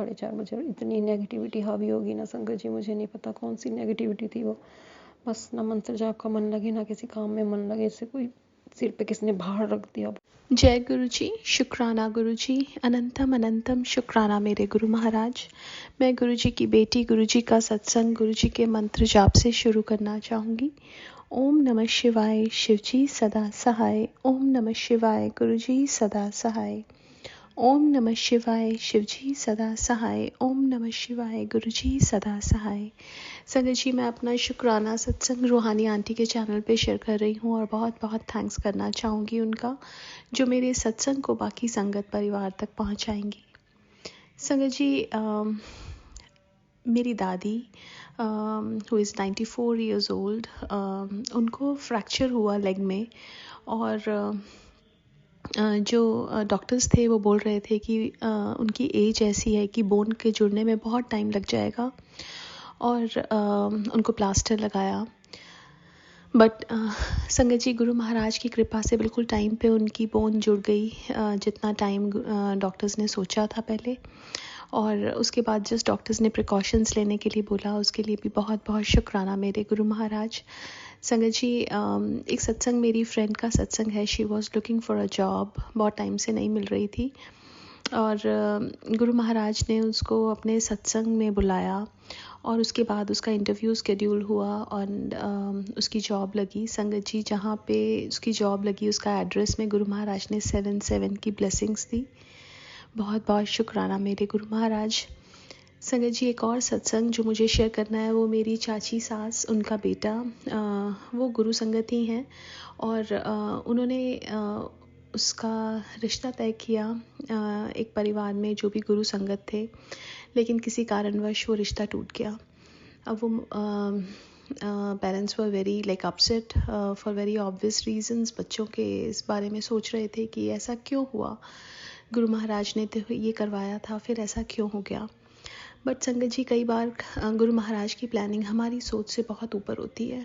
4:30 बजे इतनी नेगेटिविटी हावी होगी ना संगत जी, मुझे नहीं पता कौन सी नेगेटिविटी थी वो। बस ना मंत्र जाप का मन लगे, ना किसी काम में मन लगे, इससे कोई सिर पे किसने भार रख दिया। जय गुरु जी, शुक्राना गुरु जी, अनंतम अनंतम शुक्राना मेरे गुरु महाराज। मैं गुरु जी की बेटी गुरु जी का सत्संग गुरु जी के मंत्र जाप से शुरू करना चाहूँगी। ओम नमः शिवाय, शिव जी सदा सहाय। ओम नमः शिवाय, गुरु जी सदा सहाय। ओम नमः शिवाय, शिव जी सदा सहाय। ओम नमः शिवाय, गुरु जी सदा सहाय। संगत जी, मैं अपना शुक्राना सत्संग रूहानी आंटी के चैनल पे शेयर कर रही हूँ और बहुत बहुत थैंक्स करना चाहूँगी उनका, जो मेरे सत्संग को बाकी संगत परिवार तक पहुँचाएंगी। संगत जी, मेरी दादी हु इज़ 94 ईयर्स ओल्ड, उनको फ्रैक्चर हुआ लेग में, और जो डॉक्टर्स थे वो बोल रहे थे कि उनकी एज ऐसी है कि बोन के जुड़ने में बहुत टाइम लग जाएगा, और उनको प्लास्टर लगाया। बट संगत जी, गुरु महाराज की कृपा से बिल्कुल टाइम पे उनकी बोन जुड़ गई, जितना टाइम डॉक्टर्स ने सोचा था पहले। और उसके बाद जस्ट डॉक्टर्स ने प्रिकॉशंस लेने के लिए बोला, उसके लिए भी बहुत बहुत शुक्राना मेरे गुरु महाराज। संगत जी, एक सत्संग, मेरी फ्रेंड का सत्संग है, she was looking for a job, बहुत टाइम से नहीं मिल रही थी, और गुरु महाराज ने उसको अपने सत्संग में बुलाया, और उसके बाद उसका इंटरव्यू स्केड्यूल हुआ, और उसकी जॉब लगी। संगत जी, जहाँ पे उसकी जॉब लगी उसका एड्रेस में गुरु महाराज ने 7/7 की ब्लेसिंग्स दी। बहुत बहुत शुक्राना मेरे गुरु महाराज। संगत जी, एक और सत्संग जो मुझे शेयर करना है, वो मेरी चाची सास, उनका बेटा, वो गुरु संगत ही हैं, और उन्होंने उसका रिश्ता तय किया एक परिवार में जो भी गुरु संगत थे, लेकिन किसी कारणवश वो रिश्ता टूट गया। अब वो parents were very upset for very obvious reasons. बच्चों के इस बारे में सोच रहे थे कि ऐसा क्यों हुआ, गुरु महाराज ने तो ये करवाया था, फिर ऐसा क्यों हो गया। बट संगत जी, कई बार गुरु महाराज की प्लानिंग हमारी सोच से बहुत ऊपर होती है।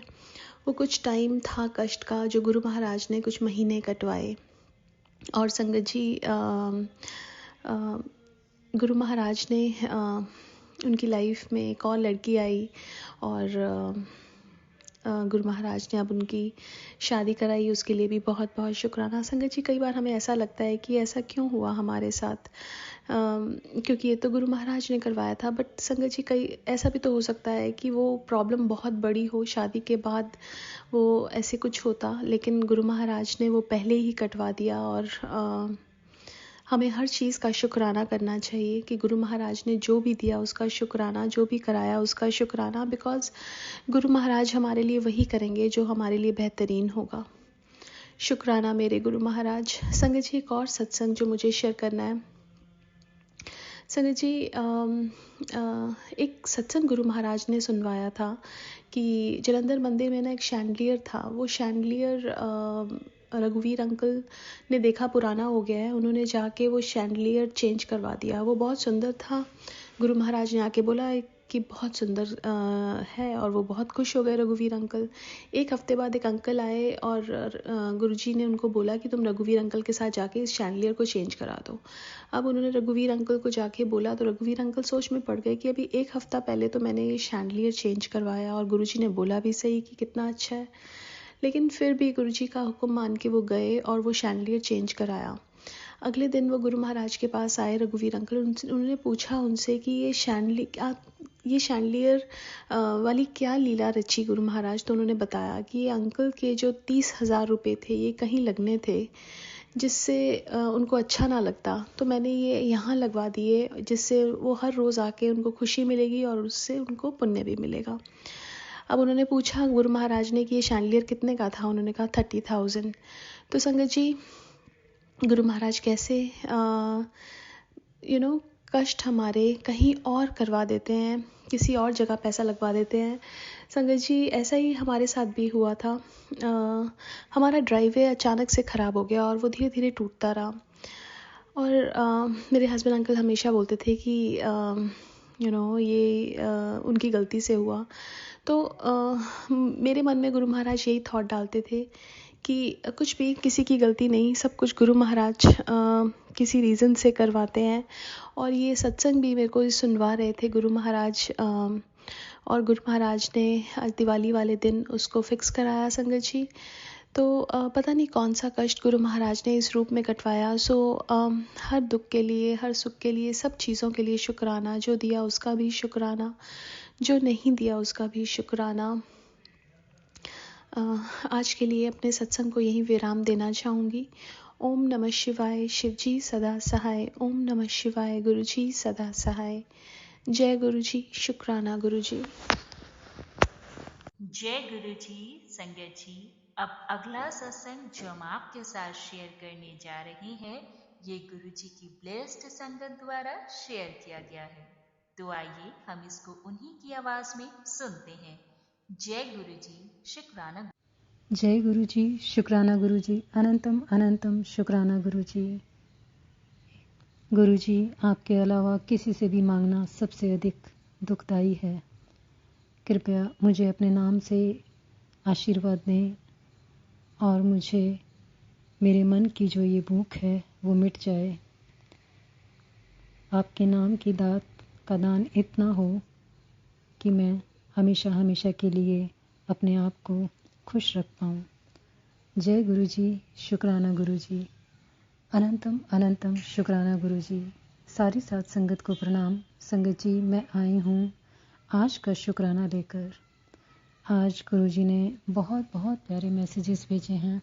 वो कुछ टाइम था कष्ट का, जो गुरु महाराज ने कुछ महीने कटवाए। और संगत जी, गुरु महाराज ने उनकी लाइफ में एक और लड़की आई, और गुरु महाराज ने अब उनकी शादी कराई, उसके लिए भी बहुत बहुत शुक्राना। संगत जी, कई बार हमें ऐसा लगता है कि ऐसा क्यों हुआ हमारे साथ, क्योंकि ये तो गुरु महाराज ने करवाया था। बट संगत जी, कई ऐसा भी तो हो सकता है कि वो प्रॉब्लम बहुत बड़ी हो, शादी के बाद वो ऐसे कुछ होता, लेकिन गुरु महाराज ने वो पहले ही कटवा दिया। और हमें हर चीज़ का शुक्राना करना चाहिए कि गुरु महाराज ने जो भी दिया उसका शुक्राना, जो भी कराया उसका शुक्राना, बिकॉज़ गुरु महाराज हमारे लिए वही करेंगे जो हमारे लिए बेहतरीन होगा। शुक्राना मेरे गुरु महाराज। संगत जी, एक और सत्संग जो मुझे शेयर करना है। संगत जी, एक सत्संग गुरु महाराज ने सुनवाया था कि जलंधर मंदिर में ना एक शैंडलियर था। वो शैंडलियर रघुवीर अंकल ने देखा पुराना हो गया है, उन्होंने जाके वो शैंडलियर चेंज करवा दिया। वो बहुत सुंदर था। गुरु महाराज ने आके बोला कि बहुत सुंदर है, और वो बहुत खुश हो गए रघुवीर अंकल। एक हफ्ते बाद एक अंकल आए, और गुरुजी ने उनको बोला कि तुम रघुवीर अंकल के साथ जाके इस शैंडलियर को चेंज करा दो। अब उन्होंने रघुवीर अंकल को जाके बोला, तो रघुवीर अंकल सोच में पड़ गए कि अभी एक हफ्ता पहले तो मैंने ये शैंडलियर चेंज करवाया, और गुरुजी ने बोला भी सही कि कितना अच्छा है। लेकिन फिर भी गुरुजी का हुक्म मान के वो गए और वो शैंडलियर चेंज कराया। अगले दिन वो गुरु महाराज के पास आए रघुवीर अंकल, उन्होंने पूछा उनसे कि ये शैंडलियर वाली क्या लीला रची गुरु महाराज। तो उन्होंने बताया कि ये अंकल के जो 30,000 रुपये थे, ये कहीं लगने थे, जिससे उनको अच्छा ना लगता, तो मैंने ये यहाँ लगवा दिए, जिससे वो हर रोज़ आके उनको खुशी मिलेगी और उससे उनको पुण्य भी मिलेगा। अब उन्होंने पूछा गुरु महाराज ने कि ये शैंडलियर कितने का था। उन्होंने कहा 30,000। तो संगत जी, गुरु महाराज कैसे कष्ट हमारे कहीं और करवा देते हैं, किसी और जगह पैसा लगवा देते हैं। संगत जी, ऐसा ही हमारे साथ भी हुआ था। हमारा ड्राइववे अचानक से ख़राब हो गया, और वो धीरे धीरे टूटता रहा। और मेरे हस्बैंड अंकल हमेशा बोलते थे कि ये उनकी गलती से हुआ। तो मेरे मन में गुरु महाराज यही थॉट डालते थे कि कुछ भी किसी की गलती नहीं, सब कुछ गुरु महाराज किसी रीज़न से करवाते हैं। और ये सत्संग भी मेरे को सुनवा रहे थे गुरु महाराज, और गुरु महाराज ने दिवाली वाले दिन उसको फिक्स कराया संगत जी। तो पता नहीं कौन सा कष्ट गुरु महाराज ने इस रूप में कटवाया। सो हर दुख के लिए, हर सुख के लिए, सब चीज़ों के लिए शुक्राना। जो दिया उसका भी शुक्राना, जो नहीं दिया उसका भी शुक्राना। आज के लिए अपने सत्संग को यहीं विराम देना चाहूँगी। ओम नमः शिवाय, शिवजी सदा सहाय। ओम नमः शिवाय, गुरुजी सदा सहाय। जय गुरुजी, शुक्राना गुरुजी। जय गुरु जी। संगत जी, अब अगला सत्संग जो हम आपके साथ शेयर करने जा रहे हैं, ये गुरु जी की ब्लेस्ड संगत द्वारा शेयर किया गया है। तो आइए हम इसको उन्हीं की आवाज में सुनते हैं। जय गुरु जी, शुक्राना। जय गुरु जी, शुक्राना गुरु जी, अनंतम अनंतम शुक्राना गुरु जी। गुरु जी, आपके अलावा किसी से भी मांगना सबसे अधिक दुखदाई है। कृपया मुझे अपने नाम से आशीर्वाद दें और मुझे मेरे मन की जो ये भूख है वो मिट जाए। आपके नाम की दात का दान इतना हो कि मैं हमेशा हमेशा के लिए अपने आप को खुश रख पाऊँ। जय गुरु जी, शुक्राना गुरु जी, अनंतम अनंतम शुक्राना गुरु जी। सारी साथ संगत को प्रणाम। संगत जी, मैं आई हूँ आज का शुक्राना लेकर। आज गुरु जी ने बहुत बहुत प्यारे मैसेजेस भेजे हैं।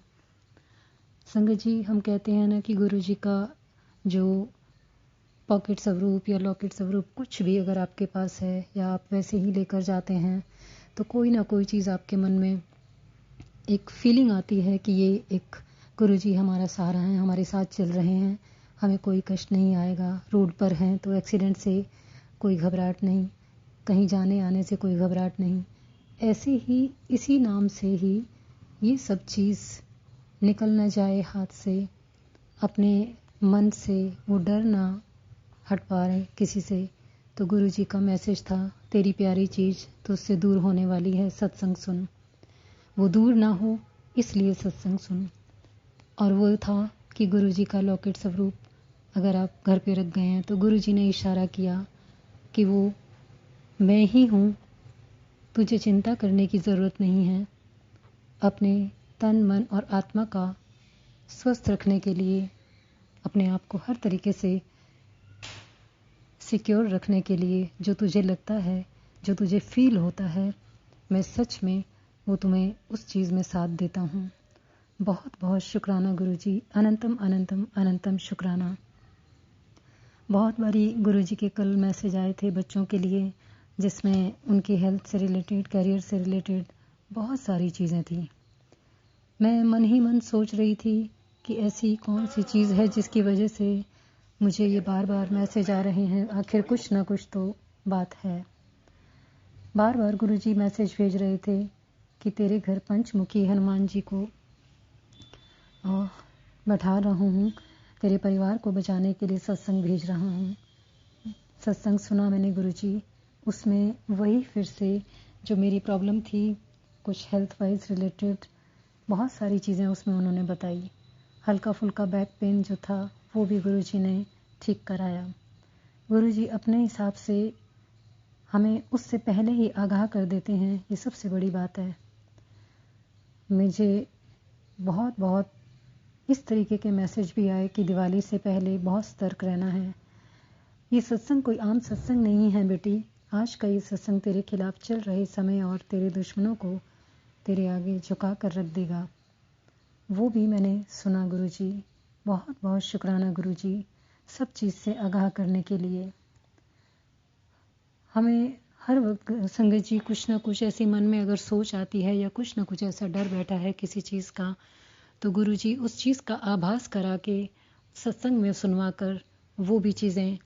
संगत जी, हम कहते हैं ना कि गुरु जी का जो पॉकेट स्वरूप या लॉकेट स्वरूप कुछ भी अगर आपके पास है या आप वैसे ही लेकर जाते हैं तो कोई ना कोई चीज़ आपके मन में एक फीलिंग आती है कि ये एक गुरु जी हमारा सहारा है, हमारे साथ चल रहे हैं, हमें कोई कष्ट नहीं आएगा। रोड पर हैं तो एक्सीडेंट से कोई घबराहट नहीं, कहीं जाने आने से कोई घबराहट नहीं। ऐसे ही इसी नाम से ही ये सब चीज़ निकल न जाए हाथ से, अपने मन से वो डर ना हट पा रहे किसी से। तो गुरु जी का मैसेज था, तेरी प्यारी चीज़ तुझसे दूर होने वाली है, सत्संग सुन। वो दूर ना हो इसलिए सत्संग सुन। और वो था कि गुरु जी का लॉकेट स्वरूप अगर आप घर पे रख गए हैं तो गुरु जी ने इशारा किया कि वो मैं ही हूँ, तुझे चिंता करने की ज़रूरत नहीं है। अपने तन मन और आत्मा का स्वस्थ रखने के लिए, अपने आप को हर तरीके से सिक्योर रखने के लिए, जो तुझे लगता है, जो तुझे फील होता है, मैं सच में वो तुम्हें उस चीज़ में साथ देता हूँ। बहुत बहुत शुक्राना गुरु जी, अनंतम अनंतम अनंतम शुक्राना। बहुत बारी गुरु जी के कल मैसेज आए थे बच्चों के लिए, जिसमें उनकी हेल्थ से रिलेटेड, करियर से रिलेटेड बहुत सारी चीज़ें थी। मैं मन ही मन सोच रही थी कि ऐसी कौन सी चीज़ है जिसकी वजह से मुझे ये बार बार मैसेज आ रहे हैं। आखिर कुछ ना कुछ तो बात है। बार बार गुरु जी मैसेज भेज रहे थे कि तेरे घर पंचमुखी हनुमान जी को बैठा रहा हूँ, तेरे परिवार को बचाने के लिए सत्संग भेज रहा हूँ। सत्संग सुना मैंने गुरु जी, उसमें वही फिर से जो मेरी प्रॉब्लम थी, कुछ हेल्थ वाइज रिलेटेड बहुत सारी चीज़ें उसमें उन्होंने बताई। हल्का फुल्का बैक पेन जो था वो भी गुरु जी ने ठीक कराया। गुरु जी अपने हिसाब से हमें उससे पहले ही आगाह कर देते हैं, ये सबसे बड़ी बात है। मुझे बहुत बहुत इस तरीके के मैसेज भी आए कि दिवाली से पहले बहुत सतर्क रहना है। ये सत्संग कोई आम सत्संग नहीं है बेटी। आज का ये सत्संग तेरे खिलाफ चल रहे समय और तेरे दुश्मनों को तेरे आगे झुका कर रख देगा। वो भी मैंने सुना गुरु जी। बहुत बहुत शुक्राना गुरु जी, सब चीज़ से आगाह करने के लिए। हमें हर वक्त संगत जी कुछ ना कुछ ऐसी मन में अगर सोच आती है या कुछ ना कुछ ऐसा डर बैठा है किसी चीज़ का, तो गुरु जी उस चीज़ का आभास करा के सत्संग में सुनवा कर वो भी चीज़ें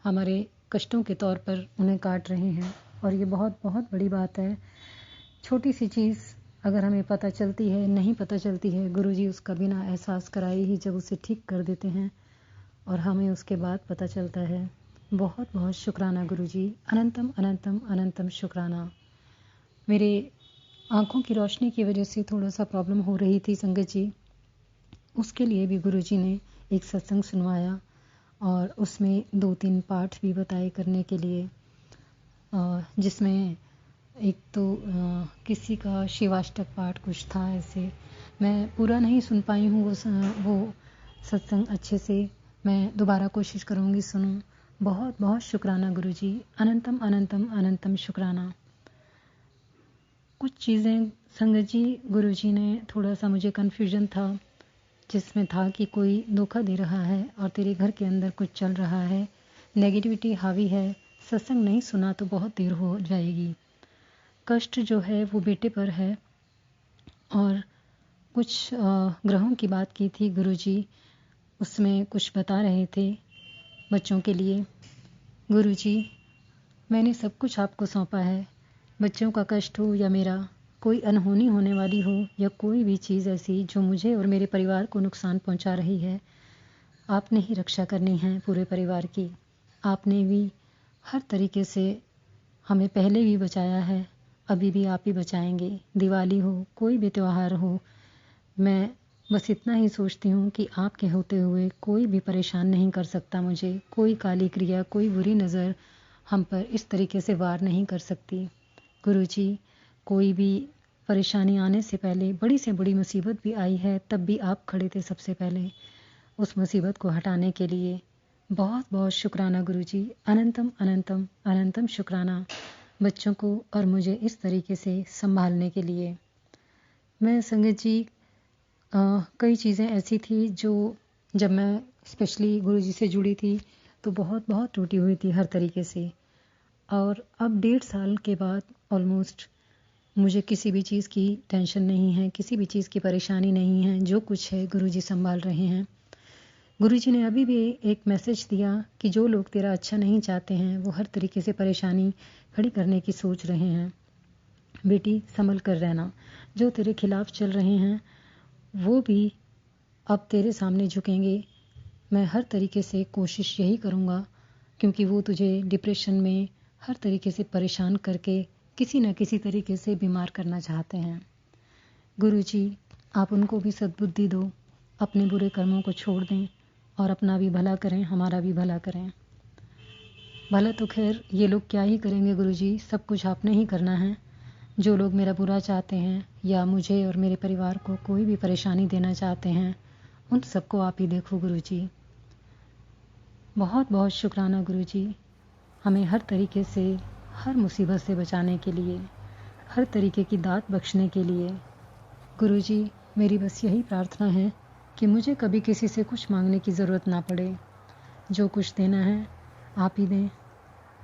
हमारे कष्टों के तौर पर उन्हें काट रहे हैं। और ये बहुत बहुत बड़ी बात है। छोटी सी चीज़ अगर हमें पता चलती है, नहीं पता चलती है, गुरु जी उसका बिना एहसास कराए ही जब उसे ठीक कर देते हैं और हमें उसके बाद पता चलता है। बहुत बहुत शुक्राना गुरु जी, अनंतम अनंतम अनंतम शुक्राना। मेरे आँखों की रोशनी की वजह से थोड़ा सा प्रॉब्लम हो रही थी संगत जी। उसके लिए भी गुरुजी ने एक सत्संग सुनवाया और उसमें 2-3 पाठ भी बताए करने के लिए, जिसमें एक तो किसी का शिवाष्टक पाठ कुछ था ऐसे। मैं पूरा नहीं सुन पाई हूँ वो सत्संग अच्छे से। मैं दोबारा कोशिश करूँगी सुनूं। बहुत बहुत शुक्राना गुरुजी, अनंतम अनंतम अनंतम शुक्राना। कुछ चीज़ें संगत जी गुरुजी ने थोड़ा सा मुझे कन्फ्यूजन था, जिसमें था कि कोई धोखा दे रहा है और तेरे घर के अंदर कुछ चल रहा है, नेगेटिविटी हावी है, सत्संग नहीं सुना तो बहुत देर हो जाएगी। कष्ट जो है वो बेटे पर है। और कुछ ग्रहों की बात की थी गुरुजी, उसमें कुछ बता रहे थे बच्चों के लिए। गुरुजी, मैंने सब कुछ आपको सौंपा है। बच्चों का कष्ट हो या मेरा, कोई अनहोनी होने वाली हो या कोई भी चीज़ ऐसी जो मुझे और मेरे परिवार को नुकसान पहुंचा रही है, आपने ही रक्षा करनी है पूरे परिवार की। आपने भी हर तरीके से हमें पहले भी बचाया है, अभी भी आप ही बचाएंगे। दिवाली हो, कोई भी त्यौहार हो, मैं बस इतना ही सोचती हूँ कि आपके होते हुए कोई भी परेशान नहीं कर सकता मुझे। कोई काली क्रिया, कोई बुरी नज़र हम पर इस तरीके से वार नहीं कर सकती। गुरुजी, कोई भी परेशानी आने से पहले, बड़ी से बड़ी मुसीबत भी आई है तब भी आप खड़े थे सबसे पहले उस मुसीबत को हटाने के लिए। बहुत बहुत शुक्राना गुरुजी, अनंतम अनंतम अनंतम शुक्राना बच्चों को और मुझे इस तरीके से संभालने के लिए। मैं संगत जी कई चीज़ें ऐसी थी जो जब मैं स्पेशली गुरुजी से जुड़ी थी तो बहुत बहुत टूटी हुई थी हर तरीके से। और अब 1.5 साल के बाद ऑलमोस्ट मुझे किसी भी चीज़ की टेंशन नहीं है, किसी भी चीज़ की परेशानी नहीं है। जो कुछ है गुरुजी संभाल रहे हैं। गुरुजी ने अभी भी एक मैसेज दिया कि जो लोग तेरा अच्छा नहीं चाहते हैं वो हर तरीके से परेशानी खड़ी करने की सोच रहे हैं। बेटी संभल कर रहना। जो तेरे खिलाफ चल रहे हैं वो भी अब तेरे सामने झुकेंगे। मैं हर तरीके से कोशिश यही करूँगा, क्योंकि वो तुझे डिप्रेशन में हर तरीके से परेशान करके किसी न किसी तरीके से बीमार करना चाहते हैं। गुरुजी, आप उनको भी सद्बुद्धि दो, अपने बुरे कर्मों को छोड़ दें और अपना भी भला करें, हमारा भी भला करें। भला तो खैर ये लोग क्या ही करेंगे गुरुजी, सब कुछ आपने ही करना है। जो लोग मेरा बुरा चाहते हैं या मुझे और मेरे परिवार को कोई भी परेशानी देना चाहते हैं, उन सबको आप ही देखो गुरुजी। बहुत बहुत शुक्राना गुरुजी, हमें हर तरीके से, हर मुसीबत से बचाने के लिए, हर तरीके की दात बख्शने के लिए। गुरुजी, मेरी बस यही प्रार्थना है कि मुझे कभी किसी से कुछ मांगने की ज़रूरत ना पड़े। जो कुछ देना है आप ही दें,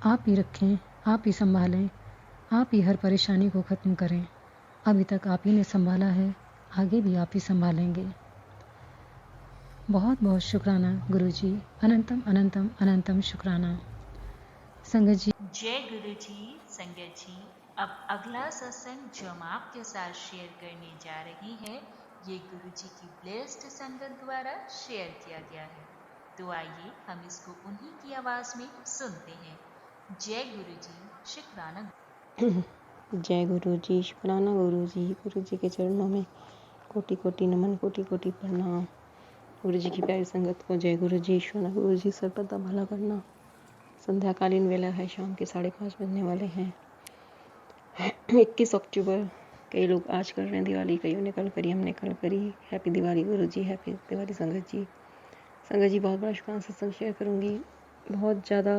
आप ही रखें, आप ही संभालें, आप ही हर परेशानी को ख़त्म करें। अभी तक आप ही ने संभाला है, आगे भी आप ही संभालेंगे। बहुत बहुत शुक्राना गुरुजी, अनंतम अनंतम अनंतम शुक्राना। संगत जी, जय गुरु जी। संगत जी, अब अगला सत्संग जो हम आपके साथ शेयर करने जा रहे हैं, ये गुरु जी की ब्लेस्ड संगत द्वारा शेयर किया गया है। तो आइए हम इसको उन्हीं की आवाज में सुनते हैं। जय गुरु जी, शुक्राना। जय गुरु जी, शुक्राना गुरु जी के चरणों में कोटि कोटि नमन, कोटि कोटि प्रणाम। गुरु जी की प्यारी संगत को जय गुरु जी, शुक्राना गुरु जी, सर्वदा भला करना। संध्याकालीन वेला है, शाम के 5:30 बजने वाले हैं। 21 अक्टूबर। कई लोग आज कर रहे हैं दिवाली, कईयों ने कल करी, हमने कल करी। हैप्पी दिवाली गुरु जी, हैप्पी दिवाली संगत जी। संगत जी, बहुत बड़ा शुक्राना। सत्संग शेयर करूँगी। बहुत ज़्यादा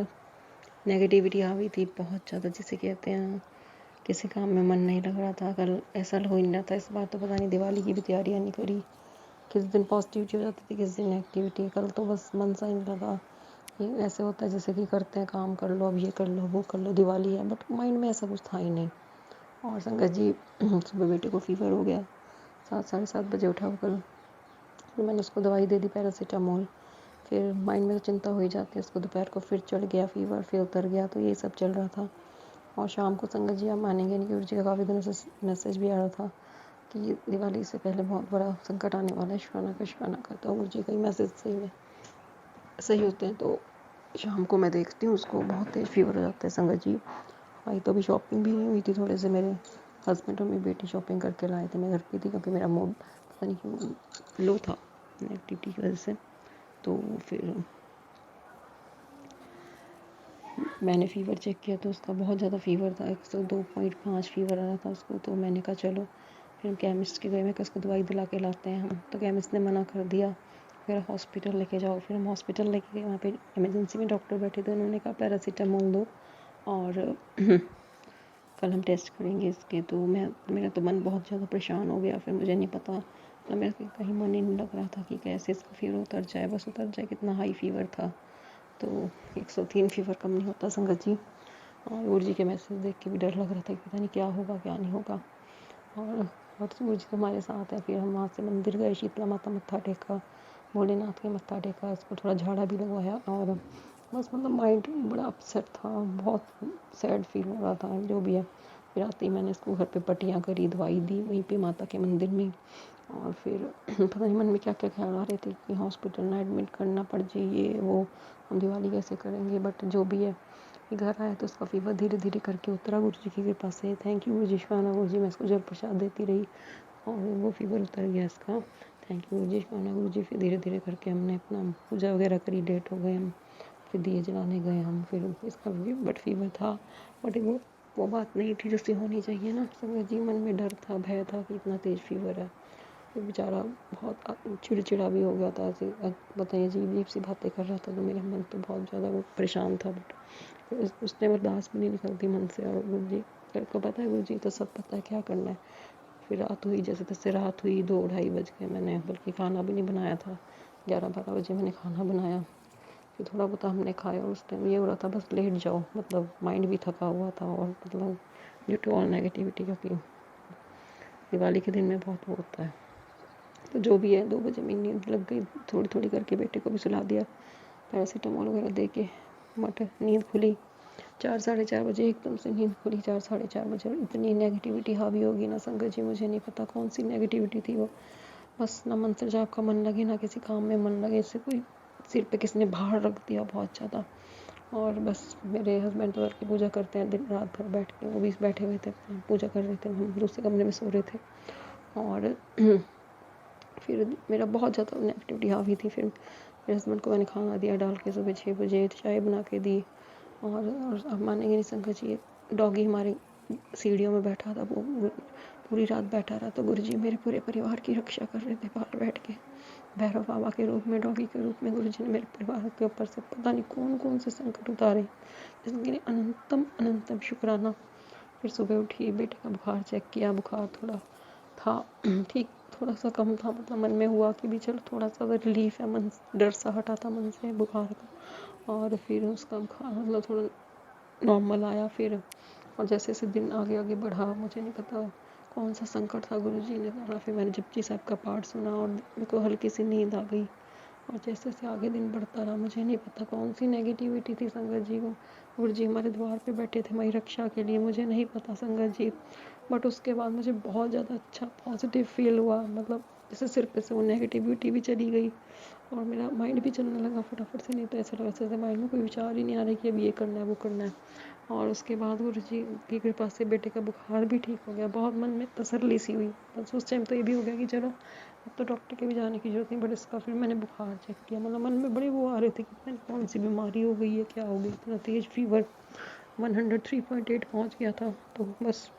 नेगेटिविटी हावी थी, बहुत ज़्यादा, जिसे कहते हैं किसी काम में मन नहीं लग रहा था। कल ऐसा हो ही नहीं रहा था इस बार, तो पता नहीं दिवाली की भी तैयारियाँ नहीं करी। किस दिन पॉजिटिविटी हो जाती थी, किस दिन नेगेटिविटी। कल तो बस मन सा ही नहीं लगा। ये ऐसे होता है जैसे कि करते हैं काम, कर लो, अब ये कर लो, वो कर लो, दिवाली है, बट माइंड में ऐसा कुछ था ही नहीं। और संगत जी, सुबह बेटे को फीवर हो गया, 7-7:30 बजे उठा कल, फिर मैंने उसको दवाई दे दी पैरासीटामोल। फिर माइंड में तो चिंता हो ही जाती है, उसको दोपहर को फिर चढ़ गया फीवर, फिर उतर गया, तो ये सब चल रहा था। और शाम को संगत जी, आप मानेंगे नहीं, गुरु जी का काफ़ी दिनों से मैसेज भी आ रहा था कि दिवाली से पहले बहुत बड़ा संकट आने वाला है, शुक्राना करता हूँ। गुरु जी कई मैसेज सही में सही होते हैं। तो शाम को मैं देखती हूँ उसको बहुत तेज फीवर हो जाता है संगत जी। भाई तो अभी शॉपिंग भी नहीं हुई थी थोड़े से मेरे, हस्बैंड और मेरी बेटी शॉपिंग करके लाए थे। मैं घर पे थी क्योंकि मेरा मूड पता नहीं क्यों लो था नेगेटिविटी की वजह से। तो फिर मैंने फ़ीवर चेक किया तो उसका बहुत ज़्यादा फ़ीवर था, 102.5 फ़ीवर आ रहा था उसको। तो मैंने कहा चलो, फिर हम केमिस्ट के गए, मैं कहा उसको दवाई दिला के लाते हैं हम। तो केमिस्ट ने मना कर दिया, फिर हॉस्पिटल लेके जाओ। फिर हम हॉस्पिटल लेके गए, वहाँ पे इमरजेंसी में डॉक्टर बैठे थे, उन्होंने कहा पैरासीटामोल दो और कल हम टेस्ट करेंगे इसके। तो मेरा तो मन बहुत ज़्यादा परेशान हो गया। फिर मुझे नहीं पता, मतलब मेरा कहीं मन ही नहीं लग रहा था कि कैसे इसका फ़ीवर उतर जाए, बस उतर जाए। कितना हाई फ़ीवर था, तो 103 फ़ीवर कम नहीं होता संगत जी। और गुरु जी के मैसेज देख के भी डर लग रहा था कि पता नहीं क्या होगा क्या नहीं होगा। और गुरु जी तो हमारे साथ है। फिर हम वहाँ से मंदिर गए, शीतला माता मत्था टेका, भोलेनाथ के मत्था टेका, इसको थोड़ा झाड़ा भी लगवाया। और बस मतलब माइंड बड़ा अपसेट था, बहुत सैड फील हो रहा था, जो भी है। फिर आते ही मैंने इसको घर पे पट्टियाँ करी, दवाई दी वहीं पे माता के मंदिर में। और फिर पता नहीं मन में क्या क्या ख्याल आ रहे थे कि हॉस्पिटल में एडमिट करना पड़ जाए, ये वो, हम दिवाली कैसे करेंगे। बट जो भी है, घर आया तो उसका फ़ीवर धीरे धीरे करके उतरा गुरु जी की कृपा से। थैंक यू गुरु जी, शुक्राना गुरु जी। मैं इसको जल प्रसाद देती रही और वो फ़ीवर उतर गया इसका। थैंक यू गुरु जी, शुक्राना गुरु जी। फिर धीरे धीरे करके हमने अपना पूजा वगैरह करी, लेट हो गए हम, फिर दिए जलाने गए हम। फिर इसका भी बट फ़ीवर था, बट वो बात नहीं थी जैसे होनी चाहिए ना संगत जी। मन में डर था, भय था कि इतना तेज़ फ़ीवर है। फिर बेचारा बहुत चिड़चिड़ा भी हो गया था, ऐसे बताइए अजीब अजीब सी बातें कर रहा था। तो मेरा मन तो बहुत ज़्यादा वो परेशान था, बट उसने बर्दाश्त भी नहीं निकलती मन से। और गुरु जी को पता है, गुरु जी तो सब पता है क्या करना है। फिर रात हुई, जैसे तैसे रात हुई, 2-2:30 बज गए। मैंने बल्कि खाना भी नहीं बनाया था, 11-12 बजे मैंने खाना बनाया। फिर थोड़ा बहुत हमने खाया और उस टाइम ये हो रहा था बस लेट जाओ, मतलब माइंड भी थका हुआ था। और मतलब ड्यू टू ऑल नेगेटिविटी, क्योंकि दिवाली के दिन में बहुत वो होता है। तो जो भी है, 2 बजे मेरी नींद लग गई, थोड़ी थोड़ी करके बेटे को भी सुला दिया, पैरासीटामोल वगैरह दे के बट नींद खुली 4-4:30 बजे, एकदम से नींद खुली 4-4:30 बजे। इतनी नेगेटिविटी हावी होगी ना संगत जी, मुझे नहीं पता कौन सी नेगेटिविटी थी वो। बस ना मंत्र जाप का मन लगे, ना किसी काम में मन लगे, इससे कोई सिर पे किसी ने भार रख दिया बहुत ज़्यादा। और बस मेरे हस्बैंड तो करके पूजा करते हैं, दिन रात भर बैठ के, वो भी बैठे हुए थे, पूजा कर रहे थे, हम दूसरे कमरे में सो रहे थे। और फिर मेरा बहुत ज़्यादा नेगेटिविटी हावी थी। फिर मेरे हस्बैंड को मैंने खाना दिया डाल के, सुबह 6 बजे चाय बना के दी। और आप मानेंगे नहीं संगत जी, डॉगी हमारे सीढ़ियों में बैठा था, वो पूरी रात बैठा रहा। तो गुरु जी मेरे पूरे परिवार की रक्षा कर रहे थे बाहर बैठ के, भैरव बाबा के रूप में, डॉगी के रूप में। गुरु जी ने मेरे परिवार के ऊपर से पता नहीं कौन कौन से संकट उतारे, जिसके लिए अनंतम अनंतम शुक्राना। फिर सुबह उठी, बेटे का बुखार चेक किया, बुखार थोड़ा था ठीक, थोड़ा सा कम था, मतलब मन में हुआ कि भी चलो थोड़ा सा रिलीफ है, मन डर सा हटा था मन से बुखार का। और फिर उसका बुखार मतलब थोड़ा नॉर्मल आया। फिर और जैसे जैसे दिन आगे आगे बढ़ा, मुझे नहीं पता कौन सा संकट था गुरु जी ने डाला। फिर मैंने जपजी साहब का पाठ सुना और मेरे को हल्की सी नींद आ गई। और जैसे जैसे आगे दिन बढ़ता रहा, मुझे नहीं पता कौन सी नेगेटिविटी थी संगत जी को। गुरु जी हमारे द्वार पे बैठे थे हमारी रक्षा के लिए, मुझे नहीं पता संगत जी। बट उसके बाद मुझे बहुत ज़्यादा अच्छा पॉजिटिव फील हुआ, मतलब जैसे सिर पे से वो नेगेटिविटी भी चली गई और मेरा माइंड भी चलने लगा फटाफट से। नहीं तो ऐसा लगा जैसे माइंड में कोई विचार ही नहीं आ रहा कि अब ये करना है वो करना है। और उसके बाद गुरु जी की कृपा से बेटे का बुखार भी ठीक हो गया। बहुत मन में तसल्ली सी हुई, बस उस टाइम तो ये भी हो गया कि चलो अब तो डॉक्टर के भी जाने की जरूरत नहीं। बट इसका फिर मैंने बुखार चेक किया, मतलब मन में बड़े वो आ रहे थे कि पता नहीं कौन सी बीमारी हो गई है, क्या हो गई, इतना तेज फीवर 103.8 पहुँच गया था। तो बस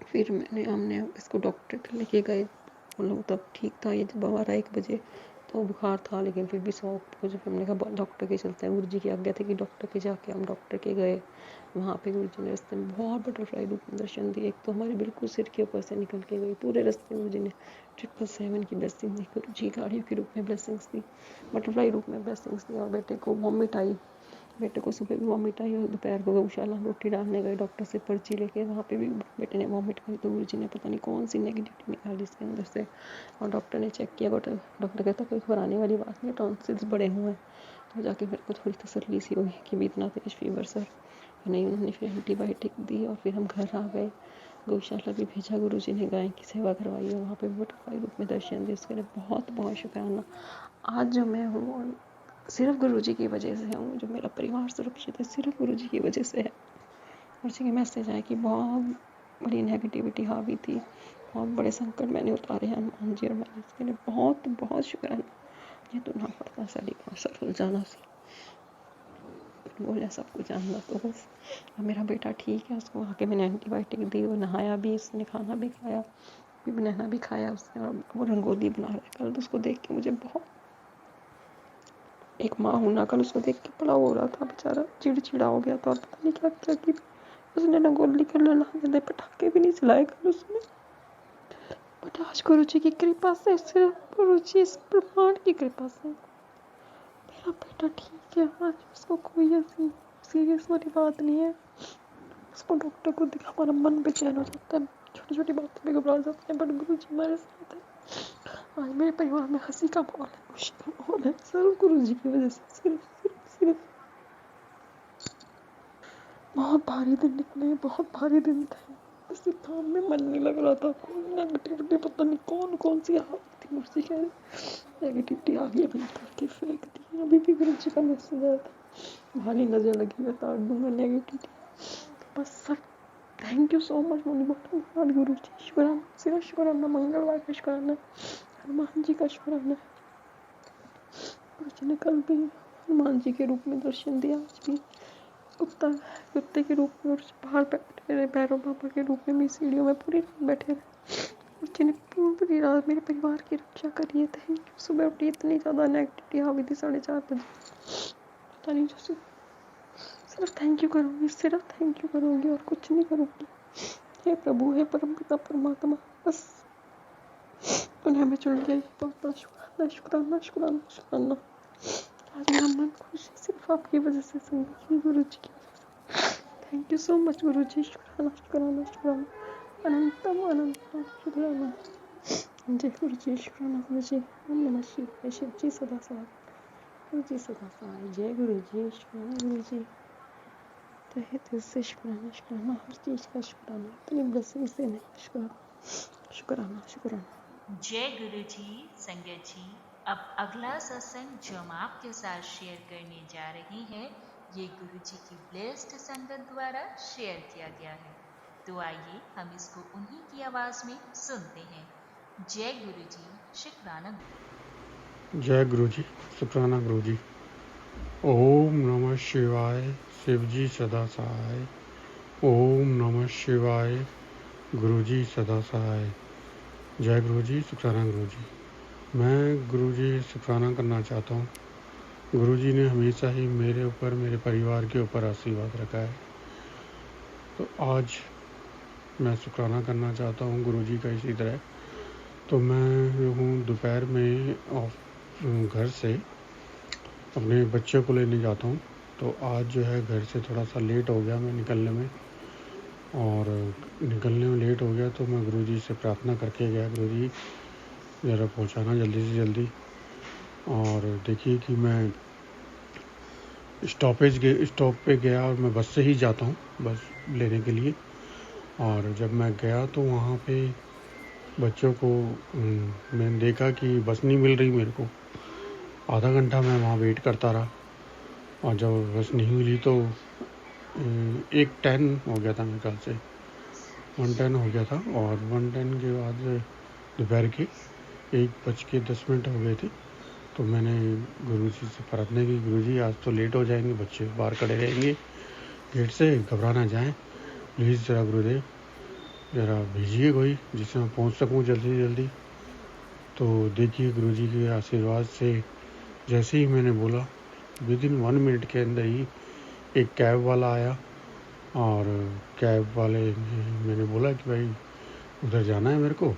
फिर हमने इसको डॉक्टर के लेके गए, वो लोग तब ठीक था। ये जब 12-1 बजे तो बुखार था, लेकिन फिर भी 100 बजे हमने कहा डॉक्टर के चलते हैं। गुरु जी की आज्ञा थी कि डॉक्टर के जाके हम डॉक्टर के गए। वहाँ पे गुरु जी ने रास्ते में बहुत बटरफ्लाई रूप में दर्शन दिए। एक तो हमारे बिल्कुल सिर के ऊपर से निकल के गई, पूरे रास्ते में गुरु जी ने 777 की ब्लेसिंग दी, गुरु जी गाड़ियों के रूप में ब्लेसिंग्स दी, बटरफ्लाई रूप में ब्लेसिंग्स दी। और बेटे को वॉमिट आई, बेटे को सुबह भी वॉमिट आई और दोपहर को गौशाला हम रोटी डालने गए डॉक्टर से पर्ची लेके, वहाँ पे भी बेटे ने वॉमिट करी। तो गुरु जी ने पता नहीं कौन सी नेगेटिविटी निकाली इसके अंदर से। और डॉक्टर ने चेक किया, बट डॉक्टर कहता कोई घबराने वाली बात नहीं, टॉन्सिल्स बड़े हुए हैं। तो जाके मेरे को थोड़ी तसल्ली सी हुई कि भी इतना तेज फीवर सर नहीं। उन्होंने फिर एंटीबायोटिक दी और फिर हम घर आ गए। गौशाला भी भेजा गुरु जी ने, गाय की सेवा करवाई और वहाँ पे बटरफ्लाई रूप में दर्शन दिए। उसके लिए बहुत बहुत शुक्राना। आज जो मैं हूँ सिर्फ गुरु जी की वजह से हूँ, जो मेरा परिवार सुरक्षित है सिर्फ गुरु जी की वजह से है। गुरु जी के मैसेज आए कि बहुत बड़ी नेगेटिविटी हावी थी, बहुत बड़े संकट मैंने उतारे हैं हनुमान जी, और मैंने इसके लिए बहुत बहुत शुक्राना। ये तो ना पड़ता साड़ी का सर फुल जाना सी बोले सब कुछ जानना। तो बस अब मेरा बेटा ठीक है, उसको आके मैंने एंटीबायोटिक दी, वो नहाया भी, उसने खाना भी खाया, भी बनाना भी खाया उसने, और वो रंगोली बना रहा है। कल तो उसको देख के मुझे बहुत, एक माँ हूँ ना, कल उसको देख के बड़ा हो रहा था, बेचारा चिड़चिड़ा हो गया था, और पता नहीं क्या क्या की उसने रंगोली कर लेना, पटाखे भी नहीं चलाए कल उसने। बट आज गुरु जी की कृपा से, सिर्फ गुरु जी इस ब्रह्मांड की कृपा से मेरा बेटा ठीक है। आज उसको कोई ऐसी सीरियस वाली बात नहीं है। उसको डॉक्टर को दिखा, हमारा मन बेचैन हो जाता है, छोटी छोटी बातों पे घबरा जाते हैं, बट गुरु जी हमारे साथ है। आज मेरे परिवार में हंसी का माहौल है, खुशी का माहौल है, सिर्फ गुरु जी की वजह से। सिर्फ बहुत भारी दिन निकले, बहुत भारी दिन थे, किसी काम में मन नहीं लग रहा था, कोई नेगेटिविटी पता नहीं कौन सी आ गई थी मुझसे, क्या नेगेटिविटी आ गई, मैंने करके फेंक दी। अभी भी गुरु जी का मैसेज आया था, भारी नजर लगी है, तार दूंगा नेगेटिविटी। बस sir thank you so much Moni Guru ji, शुक्राना, सिर्फ शुक्राना, मंगलवार का शुक्राना, हनुमान जी का शुक्राना। गुरु जी ने कल भी हनुमान जी के रूप में दर्शन दिया, आज भी कुत्ते के रूप में, और बाहर बैठे रहे भैरव बाबा के रूप में भी, सीढ़ियों में पूरी रात बैठे रहे। गुरु जी ने पूरी रात मेरे परिवार की रक्षा करी है। Thank you. सुबह उठी इतनी ज़्यादा नेगेटिविटी हावी थी, 4:30 बजे, पता नहीं जो सिर्फ थैंक यू करूँगी, सिर्फ थैंक यू करूँगी और कुछ नहीं करूँगी। हे प्रभु, हे परमपिता परमात्मा, बस उन्हें हमें चुन लिया, बहुत बड़ा शुक्राना शुक्राना शुक्राना शुक्राना। आज मेरा मन खुश है सिर्फ आपकी वजह से, संगत जी, गुरु जी की वजह से। थैंक यू सो मच गुरु जी, शुक्राना शुक्राना शुक्राना, अनंतम अनंतम शुक्राना। जय गुरु जी, शुक्राना गुरु जी। ओम नमः शिवाय, शिव जी सदा सहाय, गुरु जी सदा सहाय। जय गुरु जी, शुक्राना गुरु जी, तहे दिल से शुक्राना शुक्राना, हर चीज़ का शुक्राना, इतनी ब्लेसिंग से नहीं, शुक्राना शुक्राना शुक्राना। जय गुरु जी। संगत जी, अब अगला सत्संग जो हम आपके साथ शेयर करने जा रहे हैं, ये गुरु जी की ब्लेस्ड संगत द्वारा शेयर किया गया है। तो आइए हम इसको उन्हीं की आवाज में सुनते हैं। जय गुरु जी, शुक्राना। जय गुरु जी, शुक्राना गुरु जी। ओम नमः शिवाय, शिव जी सदा सहाय। ओम नमः शिवाय, गुरु जी सदा सहाय। जय गुरु जी, शुक्राना गुरु जी। मैं गुरु जी शुक्राना करना चाहता हूँ। गुरु जी ने हमेशा ही मेरे ऊपर, मेरे परिवार के ऊपर आशीर्वाद रखा है, तो आज मैं शुक्राना करना चाहता हूँ गुरु जी का इसी तरह। तो मैं जो हूँ दोपहर में घर से अपने बच्चे को लेने जाता हूँ, तो आज जो है घर से थोड़ा सा लेट हो गया मैं निकलने में, और निकलने में लेट हो गया तो मैं गुरुजी से प्रार्थना करके गया, गुरुजी ज़रा पहुँचाना जल्दी से जल्दी। और देखिए कि मैं स्टॉप पे गया, और मैं बस से ही जाता हूँ बस लेने के लिए। और जब मैं गया तो वहाँ पे बच्चों को मैंने देखा कि बस नहीं मिल रही मेरे को। आधा घंटा मैं वहाँ वेट करता रहा, और जब बस नहीं मिली तो 1:10 हो गया था मेरे ख्याल से, 1:10 हो गया था। और 1:10 के बाद दोपहर के 1:10 हो गए थे। तो मैंने गुरुजी से प्रार्थना की, गुरुजी आज तो लेट हो जाएंगे, बच्चे बाहर खड़े रहेंगे गेट से, घबरा ना जाएं, प्लीज़ ज़रा गुरुदेव ज़रा भेजिए कोई जिससे मैं पहुंच सकूं जल्दी से जल्दी। तो देखिए गुरुजी के आशीर्वाद से जैसे ही मैंने बोला, विदिन 1 मिनट के अंदर ही एक कैब वाला आया, और कैब वाले मैंने बोला कि भाई उधर जाना है मेरे को,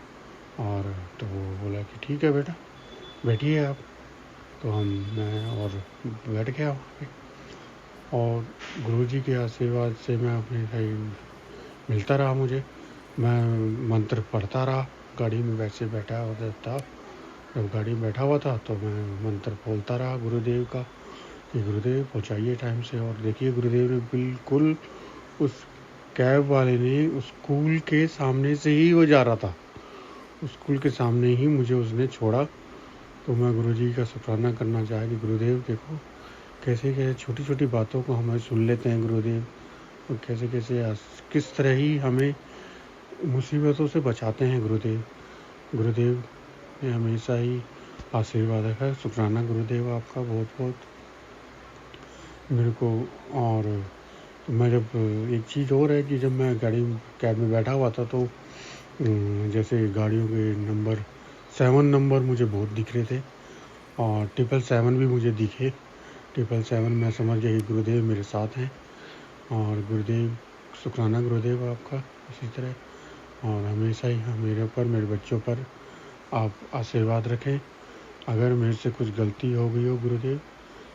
और तो वो बोला कि ठीक है बेटा बैठिए आप। तो मैं और बैठ गया वहाँ पे, और गुरुजी के आशीर्वाद से मैं अपने सही मिलता रहा मुझे। मैं मंत्र पढ़ता रहा, गाड़ी में वैसे बैठा हुआ था, जब गाड़ी में बैठा हुआ था तो मैं मंत्र बोलता रहा गुरुदेव का कि गुरुदेव पहुँचाइए टाइम से। और देखिए गुरुदेव ने बिल्कुल, उस कैब वाले ने उस स्कूल के सामने से ही वो जा रहा था, उस स्कूल के सामने ही मुझे उसने छोड़ा। तो मैं गुरुजी का शुक्राना करना चाहा कि गुरुदेव देखो कैसे कैसे छोटी छोटी बातों को हमें सुन लेते हैं गुरुदेव, और कैसे कैसे किस तरह ही हमें मुसीबतों से बचाते हैं गुरुदेव। गुरुदेव ने हमेशा ही आशीर्वाद रखा है। शुक्राना गुरुदेव आपका बहुत बहुत मेरे को। और मैं जब एक चीज़ और है कि जब मैं कैब में बैठा हुआ था तो जैसे गाड़ियों के नंबर 7 नंबर मुझे बहुत दिख रहे थे और 777 भी मुझे दिखे। 777 मैं समझ गया कि गुरुदेव मेरे साथ हैं। और गुरुदेव शुक्राना गुरुदेव आपका इसी तरह और हमेशा ही मेरे ऊपर मेरे बच्चों पर आप आशीर्वाद रखें। अगर मेरे से कुछ गलती हो गई हो गुरुदेव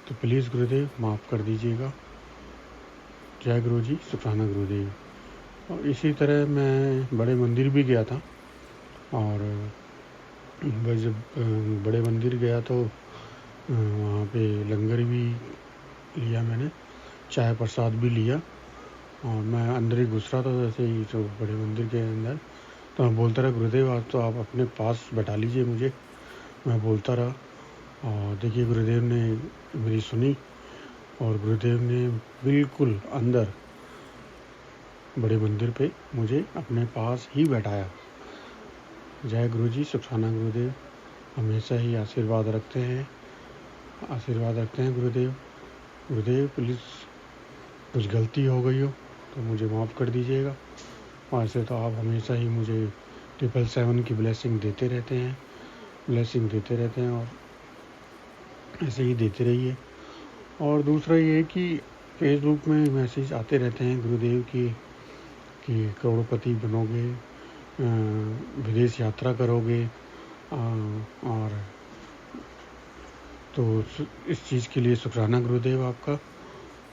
तो प्लीज़ गुरुदेव माफ़ कर दीजिएगा। जय गुरु जी, शुक्राना गुरुदेव। और इसी तरह मैं बड़े मंदिर भी गया था और जब बड़े मंदिर गया तो वहाँ पे लंगर भी लिया मैंने, चाय प्रसाद भी लिया और मैं अंदर ही घुस रहा था जैसे ही तो बड़े मंदिर के अंदर। तो मैं बोलता रहा गुरुदेव आज तो आप अपने पास बैठा लीजिए मुझे। मैं बोलता रहा और देखिए गुरुदेव ने मेरी सुनी और गुरुदेव ने बिल्कुल अंदर बड़े मंदिर पे मुझे अपने पास ही बैठाया। जय गुरु जी, शुक्राना गुरुदेव। हमेशा ही आशीर्वाद रखते हैं गुरुदेव। गुरुदेव प्लीज़ कुछ गलती हो गई हो तो मुझे माफ़ कर दीजिएगा। वैसे तो आप हमेशा ही मुझे 777 की ब्लेसिंग देते रहते हैं और ऐसे ही देते रहिए। और दूसरा ये है कि फेसबुक में मैसेज आते रहते हैं गुरुदेव की कि करोड़पति बनोगे, विदेश यात्रा करोगे और तो इस चीज़ के लिए शुक्राना गुरुदेव आपका।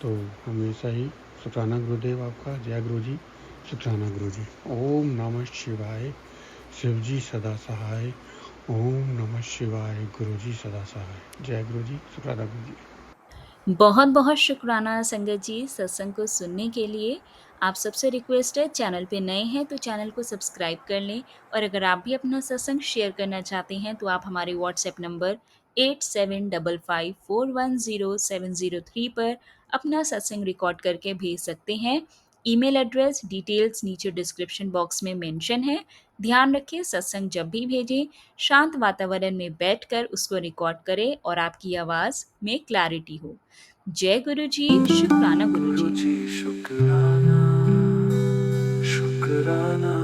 तो हमेशा ही शुक्राना गुरुदेव आपका। जय गुरु जी, शुक्राना गुरु जी। ओम नमः शिवाय, शिव जी सदा सहाय। ओम नमः शिवाय, गुरु जी सदा सहाय। जय गुरु जी, शुक्राना गुरु जी। बहुत बहुत शुक्राना संगत जी सत्संग को सुनने के लिए। आप सबसे रिक्वेस्ट है, चैनल पे नए हैं तो चैनल को सब्सक्राइब कर लें और अगर आप भी अपना सत्संग शेयर करना चाहते हैं तो आप हमारे व्हाट्सएप नंबर 8755410703 पर अपना सत्संग रिकॉर्ड करके भेज सकते हैं। ईमेल एड्रेस डिटेल्स नीचे डिस्क्रिप्शन बॉक्स में मेंशन है। ध्यान रखें, सत्संग जब भी भेजें शांत वातावरण में बैठकर उसको रिकॉर्ड करें और आपकी आवाज़ में क्लैरिटी हो। जय गुरु जी, शुक्राना गुरु जी। शुक्राना शुक्राना।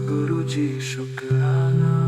गुरु जी शुक्राना।